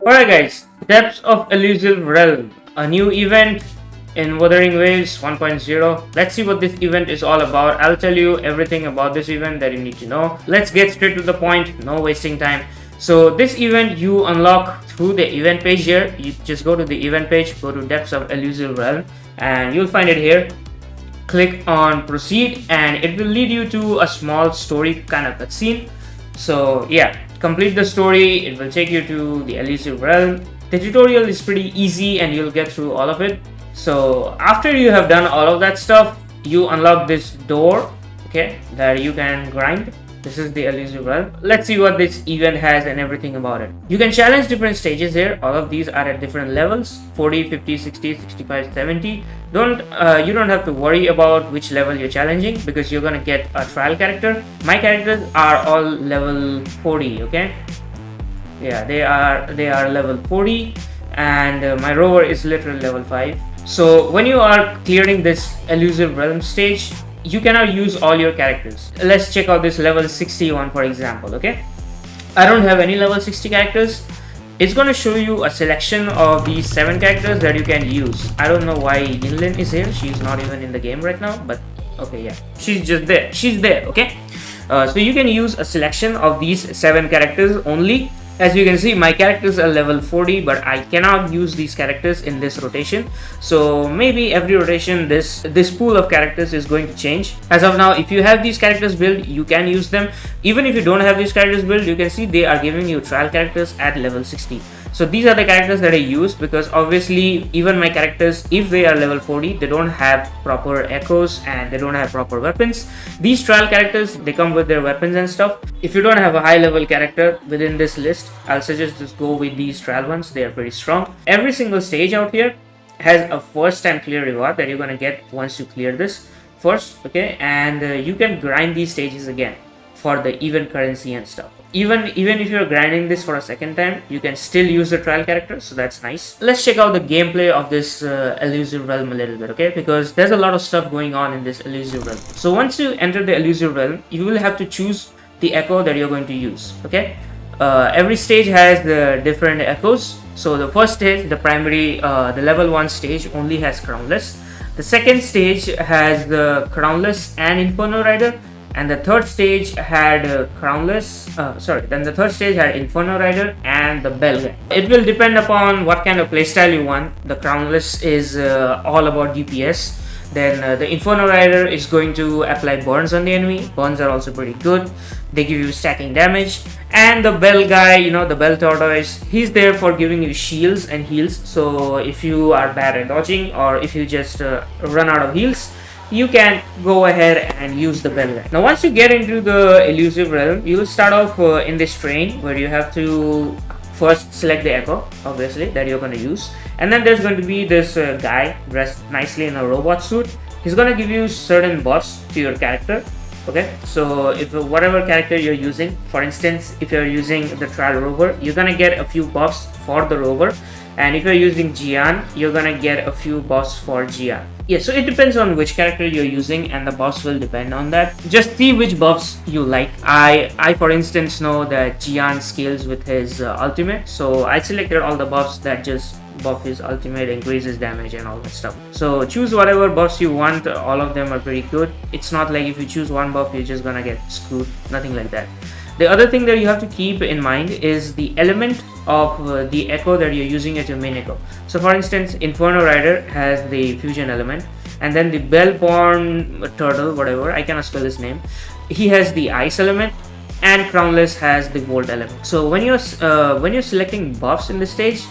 Alright guys, Depths of Elusive Realm, a new event in Wuthering Waves 1.0. Let's see what this event is all about. I'll tell you everything about this event that you need to know. Let's get straight to the point, no wasting time. So this event you unlock through the event page here. You just go to the event page, go to Depths of Elusive Realm, and you'll find it here. Click on proceed and it will lead you to a small story kind of cutscene. So yeah, complete the story, it will take you to the Elusive Realm. The tutorial is pretty easy and you'll get through all of it. So after you have done all of that stuff, you unlock this door, okay, that you can grind. This is the Elusive Realm. Let's see what this event has and everything about it. You can challenge different stages here. All of these are at different levels: 40, 50, 60, 65, 70. You don't have to worry about which level you're challenging because you're gonna get a trial character. My characters are all level 40, okay? Yeah, they are level 40, and my rover is literally level 5. So when you are clearing this Elusive Realm stage, you cannot use all your characters. Let's check out this level 60 one, for example. Okay, I don't have any level 60 characters. It's going to show you a selection of these 7 characters that you can use. I don't know why Yinlin is here. She's not even in the game right now, but okay, yeah, she's just there. She's there. Okay, so you can use a selection of these 7 characters only. As you can see, my characters are level 40, but I cannot use these characters in this rotation. So maybe every rotation this pool of characters is going to change. As of now, if you have these characters built, you can use them. Even if you don't have these characters built, you can see they are giving you trial characters at level 60. So these are the characters that I use because obviously even my characters, if they are level 40, they don't have proper echoes and they don't have proper weapons. These trial characters, they come with their weapons and stuff. If you don't have a high level character within this list, I'll suggest just go with these trial ones. They are pretty strong. Every single stage out here has a first time clear reward that you're gonna get once you clear this first, okay? And you can grind these stages again for the event currency and stuff. Even if you're grinding this for a second time, you can still use the trial character, so that's nice. Let's check out the gameplay of this Elusive Realm a little bit, okay? Because there's a lot of stuff going on in this Elusive Realm. So once you enter the Elusive Realm, you will have to choose the echo that you're going to use, okay? Every stage has the different echoes. So the first stage, the primary, the level 1 stage only has Crownless. The second stage has the Crownless and Inferno Rider. And the third stage had then the third stage had Inferno Rider and the Bell Guy. It will depend upon what kind of playstyle you want. The Crownless is all about DPS. Then the Inferno Rider is going to apply burns on the enemy. Burns are also pretty good. They give you stacking damage. And the Bell Guy, you know, the Bell Tortoise, he's there for giving you shields and heals. So if you are bad at dodging or if you just run out of heals, you can go ahead and use the Bell Guy. Now once you get into the Elusive Realm, you will start off in this train where you have to first select the echo, obviously, that you're going to use. And then there's going to be this guy dressed nicely in a robot suit. He's going to give you certain buffs to your character. Okay, so if whatever character you're using, for instance, if you're using the trial rover, you're going to get a few buffs for the rover. And if you're using Jian, you're gonna get a few buffs for Jian. Yeah, so it depends on which character you're using and the buffs will depend on that. Just see which buffs you like. I for instance know that Jian scales with his ultimate, so I selected all the buffs that just buff his ultimate, increases damage and all that stuff. So choose whatever buffs you want. All of them are pretty good. It's not like if you choose one buff you're just gonna get screwed, nothing like that. The other thing that you have to keep in mind is the element of the echo that you're using as your main echo. So for instance, Inferno Rider has the fusion element, and then the Bellborn Turtle, whatever, I cannot spell his name, he has the ice element, and Crownless has the volt element. So when you're selecting buffs in this stage,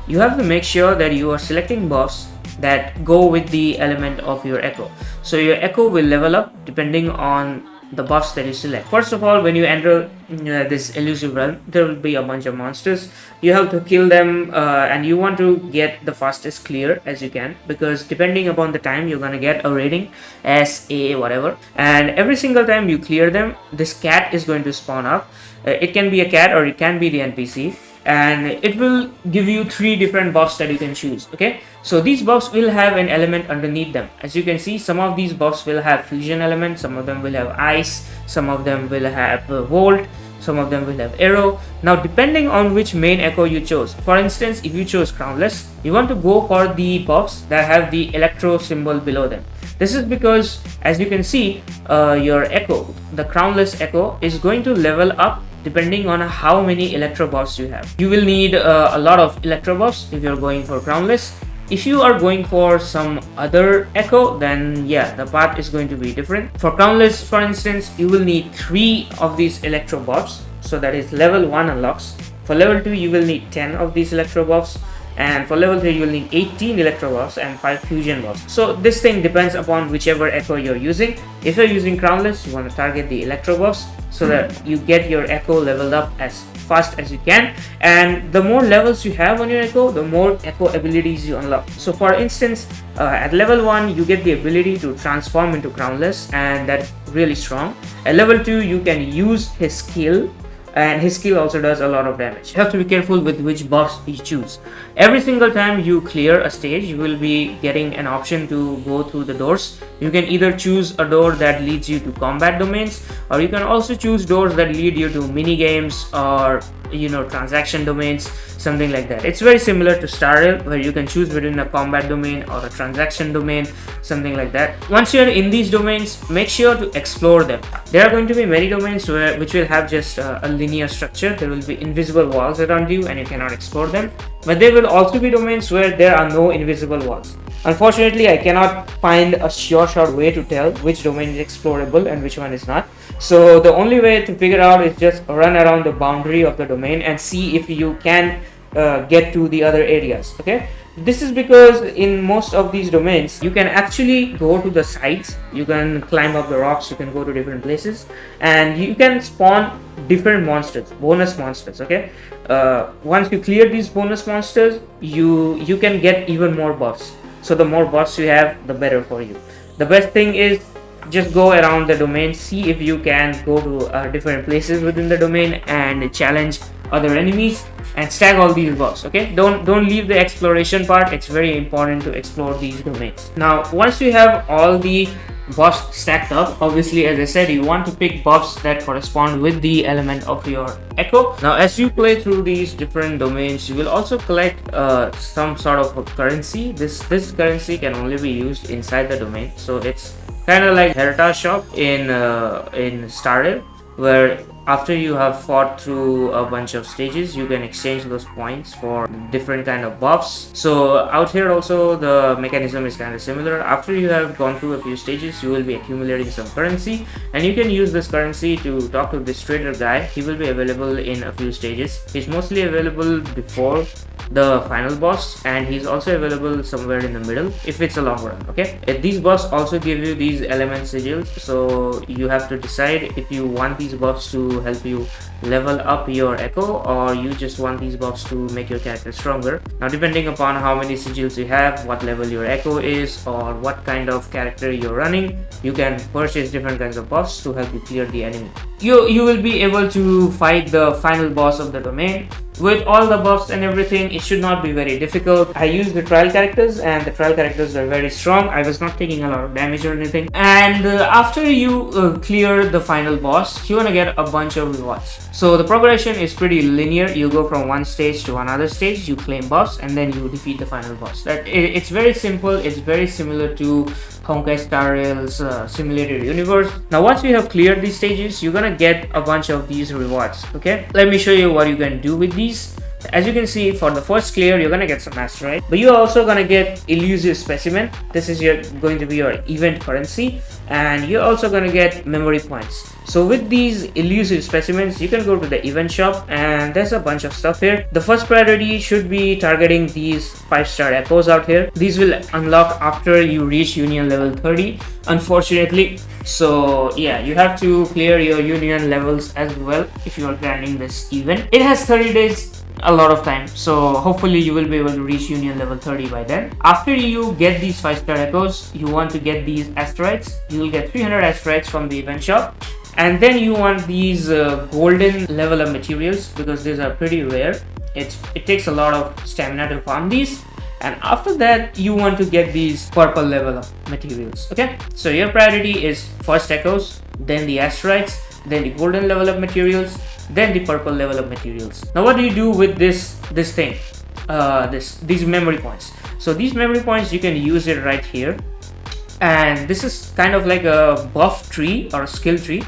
you have to make sure that you are selecting buffs that go with the element of your echo. So your echo will level up depending on the buffs that you select. First of all, when you enter this Elusive Realm, there will be a bunch of monsters. You have to kill them and you want to get the fastest clear as you can, because depending upon the time you're gonna get a rating S, A, whatever, and every single time you clear them, this cat is going to spawn up. It can be a cat or it can be the NPC, and it will give you 3 different buffs that you can choose. Okay, so these buffs will have an element underneath them. As you can see, some of these buffs will have fusion element, some of them will have ice, some of them will have volt, some of them will have arrow. Now depending on which main echo you chose, for instance if you chose crownless, you want to go for the buffs that have the electro symbol below them. This is because as you can see, your echo, the crownless echo, is going to level up depending on how many electro buffs you have. You will need a lot of electro buffs if you're going for crownless. If you are going for some other echo, then yeah, the path is going to be different. For crownless, for instance, you will need 3 of these electro buffs, so that is level 1 unlocks. For level 2 you will need 10 of these electro buffs, and for level 3 you will need 18 electro buffs and 5 fusion buffs. So this thing depends upon whichever echo you're using. If you're using crownless, you want to target the electro buffs so that you get your echo leveled up as fast as you can, and the more levels you have on your echo, the more echo abilities you unlock. So for instance, at level 1 you get the ability to transform into crownless, and that's really strong. At level 2 you can use his skill, and his skill also does a lot of damage. You have to be careful with which buffs you choose. Every single time you clear a stage, you will be getting an option to go through the doors. You can either choose a door that leads you to combat domains, or you can also choose doors that lead you to mini games or transaction domains, something like that. It's very similar to Star Rail, where you can choose between a combat domain or a transaction domain, something like that. Once you're in these domains, make sure to explore them. There are going to be many domains which will have just a linear structure. There will be invisible walls around you and you cannot explore them, but there will also be domains where there are no invisible walls. Unfortunately, I cannot find a sure shot way to tell which domain is explorable and which one is not. So the only way to figure out is just run around the boundary of the domain and see if you can get to the other areas. Okay, this is because in most of these domains you can actually go to the sides, you can climb up the rocks, you can go to different places, and you can spawn different monsters, bonus monsters. Okay, once you clear these bonus monsters, you can get even more buffs. So the more buffs you have, the better for you. The best thing is just go around the domain, see if you can go to different places within the domain and challenge other enemies and stack all these buffs. Okay, don't leave the exploration part. It's very important to explore these domains. Now once you have all the buffs stacked up, obviously as I said, you want to pick buffs that correspond with the element of your echo. Now as you play through these different domains, you will also collect some sort of a currency. This currency can only be used inside the domain, so it's kind of like Heritage Shop in Star Rail, where after you have fought through a bunch of stages, you can exchange those points for different kind of buffs. So out here also the mechanism is kind of similar. After you have gone through a few stages, you will be accumulating some currency, and you can use this currency to talk to this trader guy. He will be available in a few stages. He's mostly available before the final boss, and he's also available somewhere in the middle if it's a long run. Okay, these buffs also give you these element sigils, so you have to decide if you want these buffs to help you level up your echo, or you just want these buffs to make your character stronger. Now depending upon how many sigils you have, what level your echo is, or what kind of character you're running, you can purchase different kinds of buffs to help you clear the enemy. You will be able to fight the final boss of the domain with all the buffs and everything. It should not be very difficult. I used the trial characters, and the trial characters are very strong. I was not taking a lot of damage or anything. And after you clear the final boss, you want to get a bunch of rewards. So the progression is pretty linear. You go from one stage to another stage, you claim buffs, and then you defeat the final boss. It's very simple. It's very similar to Honkai Star Rail's simulated universe. Now once you have cleared these stages, you're gonna get a bunch of these rewards. Okay, let me show you what you can do with these. As you can see, for the first clear, you're gonna get some asteroid, but you're also gonna get Illusive specimen. This is going to be your event currency, and you're also gonna get memory points. So with these Elusive specimens, you can go to the event shop, and there's a bunch of stuff here. The first priority should be targeting these 5-star echoes out here. These will unlock after you reach union level 30, unfortunately. So yeah, you have to clear your union levels as well if you are grinding this event. It has 30 days, a lot of time, so hopefully you will be able to reach union level 30 by then. After you get these 5-star echoes, you want to get these asteroids. You will get 300 asteroids from the event shop, and then you want these golden level up materials, because these are pretty rare. It takes a lot of stamina to farm these. And after that, you want to get these purple level up materials. Okay, so your priority is first echoes, then the asteroids, then the golden level up materials, then the purple level of materials. Now what do you do with this thing, these memory points? So these memory points, you can use it right here, and this is kind of like a buff tree or a skill tree.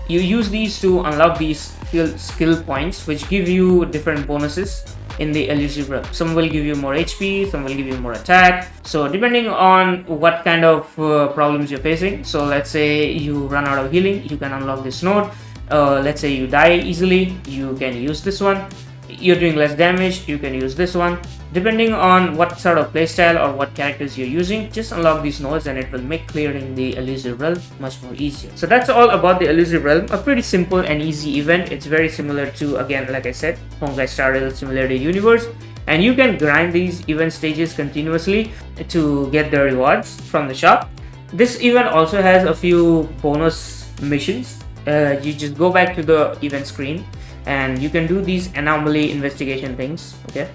You use these to unlock these skill points, which give you different bonuses in the Elusive realm. Some will give you more HP, some will give you more attack, so depending on what kind of problems you're facing. So let's say you run out of healing, you can unlock this node. Let's say you die easily, you can use this one. You're doing less damage, you can use this one. Depending on what sort of playstyle or what characters you're using, just unlock these nodes and it will make clearing the Elusive realm much more easier. So that's all about the Elusive realm. A pretty simple and easy event. It's very similar to, again, like I said, Honkai Star Rail Simulator Universe, and you can grind these event stages continuously to get the rewards from the shop. This event also has a few bonus missions. You just go back to the event screen and you can do these anomaly investigation things. Okay,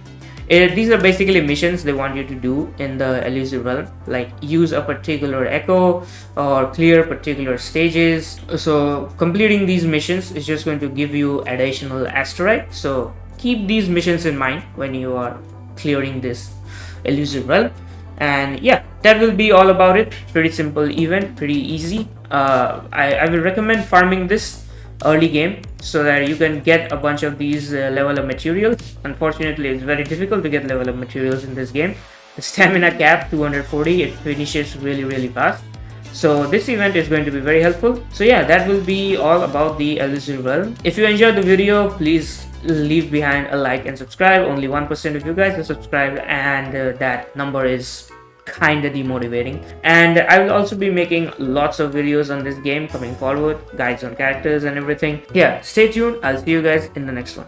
these are basically missions they want you to do in the Elusive realm, like use a particular echo or clear particular stages. So completing these missions is just going to give you additional asteroid, so keep these missions in mind when you are clearing this Elusive realm. And yeah, that will be all about it. Pretty simple event, pretty easy. I will recommend farming this early game so that you can get a bunch of these level of materials. Unfortunately, it's very difficult to get level of materials in this game. The stamina cap 240, it finishes really fast. So this event is going to be very helpful. So yeah, that will be all about the Elusive realm. If you enjoyed the video, please leave behind a like and subscribe. Only 1% of you guys have subscribed, and that number is kinda demotivating. And I will also be making lots of videos on this game coming forward, guides on characters and everything. Yeah, stay tuned. I'll see you guys in the next one.